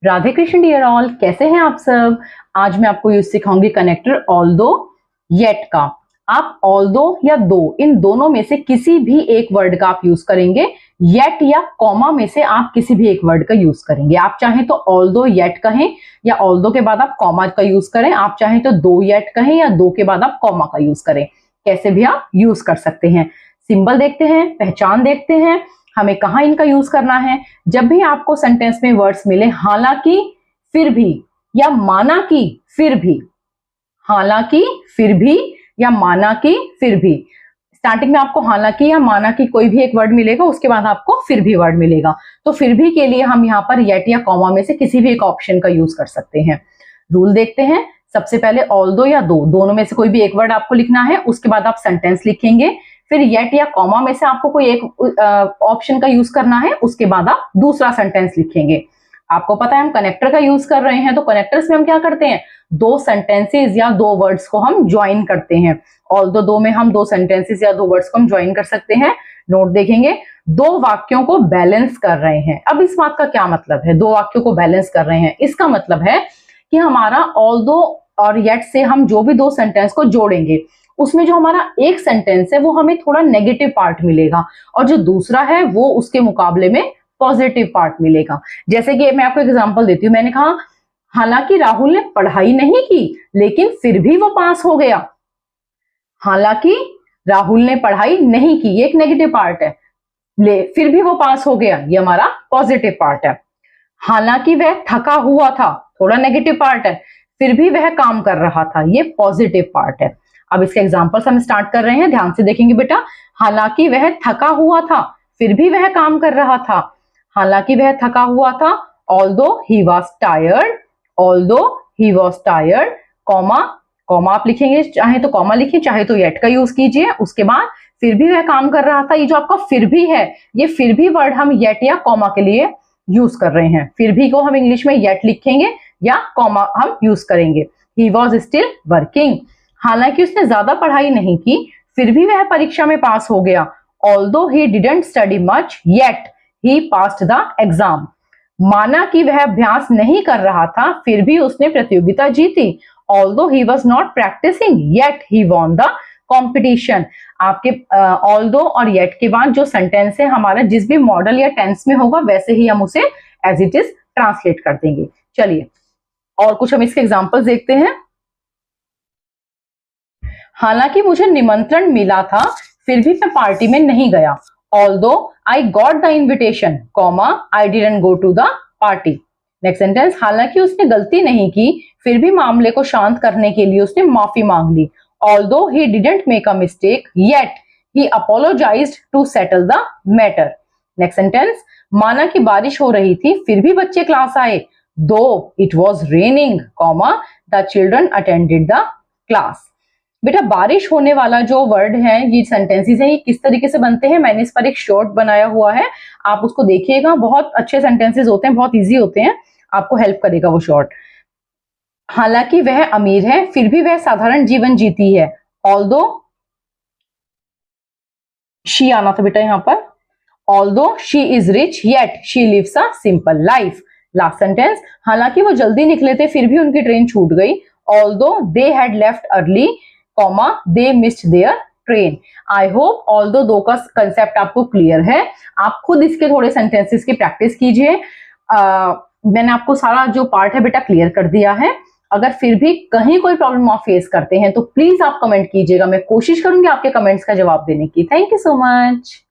Radhe Krishna dear all, कैसे हैं आप सब। आज मैं आपको यूज सिखाऊंगी कनेक्टर ऑल्दो येट का। आप ऑल्दो या दो, इन दोनों में से किसी भी एक वर्ड का आप यूज करेंगे। येट या कॉमा में से आप किसी भी एक वर्ड का यूज करेंगे। आप चाहें तो ऑल्दो येट कहें या ऑल्दो के बाद आप कॉमा का यूज करें। आप चाहें तो दो येट कहें या दो के बाद आप कॉमा का यूज करें। कैसे भी आप यूज कर सकते हैं। सिंबल देखते हैं, पहचान देखते हैं, हमें कहाँ इनका यूज करना है। जब भी आपको सेंटेंस में वर्ड्स मिले हालांकि, फिर भी या माना कि, फिर भी, हालांकि, फिर भी या माना कि, फिर भी। स्टार्टिंग में आपको हालांकि या माना कि कोई भी एक वर्ड मिलेगा, उसके बाद आपको फिर भी वर्ड मिलेगा। तो फिर भी के लिए हम यहाँ पर येट या कॉमा में से किसी भी एक ऑप्शन का यूज कर सकते हैं। रूल देखते हैं। सबसे पहले ऑल्दो या दो, दोनों में से कोई भी एक वर्ड आपको लिखना है, उसके बाद आप सेंटेंस लिखेंगे। फिर येट या कॉमा में से आपको कोई एक ऑप्शन का यूज करना है, उसके बाद आप दूसरा सेंटेंस लिखेंगे। आपको पता है हम कनेक्टर का यूज कर रहे हैं, तो कनेक्टर्स में हम क्या करते हैं, दो सेंटेंसेस या दो वर्ड्स को हम ज्वाइन करते हैं। ऑल्दो दो में हम दो सेंटेंसेस या दो वर्ड्स को हम ज्वाइन कर सकते हैं। नोट देखेंगे, दो वाक्यों को बैलेंस कर रहे हैं। अब इस बात का क्या मतलब है, दो वाक्यों को बैलेंस कर रहे हैं? इसका मतलब है कि हमारा ऑल्दो और येट से हम जो भी दो सेंटेंस को जोड़ेंगे, उसमें जो हमारा एक सेंटेंस है वो हमें थोड़ा नेगेटिव पार्ट मिलेगा, और जो दूसरा है वो उसके मुकाबले में पॉजिटिव पार्ट मिलेगा। जैसे कि मैं आपको एग्जांपल देती हूँ। मैंने कहा हालांकि राहुल ने पढ़ाई नहीं की, लेकिन फिर भी वो पास हो गया। हालांकि राहुल ने पढ़ाई नहीं की, ये एक नेगेटिव पार्ट है, फिर भी वो पास हो गया, ये हमारा पॉजिटिव पार्ट है। हालांकि वह थका हुआ था, थोड़ा नेगेटिव पार्ट है, फिर भी वह काम कर रहा था, ये पॉजिटिव पार्ट है। अब इसके एग्जांपल्स हम स्टार्ट कर रहे हैं, ध्यान से देखेंगे बेटा। हालांकि वह थका हुआ था, फिर भी वह काम कर रहा था। हालांकि वह थका हुआ था, although he was tired, although he was tired, comma, comma आप लिखेंगे, चाहे तो कॉमा लिखिए, चाहे तो येट का यूज कीजिए। उसके बाद फिर भी वह काम कर रहा था। ये जो आपका फिर भी है, ये फिर भी वर्ड हम येट या कॉमा के लिए यूज कर रहे हैं। फिर भी को हम इंग्लिश में येट लिखेंगे या कॉमा हम यूज करेंगे। ही वॉज स्टिल वर्किंग, हालांकि उसने ज्यादा पढ़ाई नहीं की, फिर भी वह परीक्षा में पास हो गया। Although he didn't study much yet he passed the exam, माना कि वह अभ्यास नहीं कर रहा था, फिर भी उसने प्रतियोगिता जीती। Although he was not practising yet he won the competition. आपके ऑल्दो और येट के बाद जो सेंटेंस है हमारा जिस भी मॉडल या टेंस में होगा, वैसे ही हम उसे एज इट इज ट्रांसलेट कर देंगे। चलिए और कुछ हम इसके एग्जाम्पल्स देखते हैं। हालांकि मुझे निमंत्रण मिला था, फिर भी मैं पार्टी में नहीं गया। Although I got the invitation, comma I didn't go to the party. Next sentence, हालांकि उसने गलती नहीं की, फिर भी मामले को शांत करने के लिए उसने माफी मांग ली। Although he didn't make a mistake yet he apologized to settle the matter. Next sentence, माना कि बारिश हो रही थी, फिर भी बच्चे क्लास आए। दो it was raining, comma the children attended the class. बेटा बारिश होने वाला जो वर्ड है, ये सेंटेंसेस हैं, ये किस तरीके से बनते हैं, मैंने इस पर एक शॉर्ट बनाया हुआ है, आप उसको देखिएगा। बहुत अच्छे सेंटेंसेस होते हैं, बहुत इजी होते हैं, आपको हेल्प करेगा वो शॉर्ट। हालांकि वह अमीर है, फिर भी वह साधारण जीवन जीती है। ऑल्दो शी आना था बेटा यहाँ पर। Although she is rich yet she lives a simple life. Last sentence, हालांकि वो जल्दी निकले थे, फिर भी उनकी ट्रेन छूट गई। Although they had left early, comma they missed their train. I hope although though का कंसेप्ट आपको क्लियर है। आप खुद इसके थोड़े सेंटेंसेस की प्रैक्टिस कीजिए। मैंने आपको सारा जो पार्ट है बेटा क्लियर कर दिया है। अगर फिर भी कहीं कोई प्रॉब्लम आप फेस करते हैं तो प्लीज आप कमेंट कीजिएगा, मैं कोशिश करूंगी आपके कमेंट्स का जवाब देने की। Thank you so much.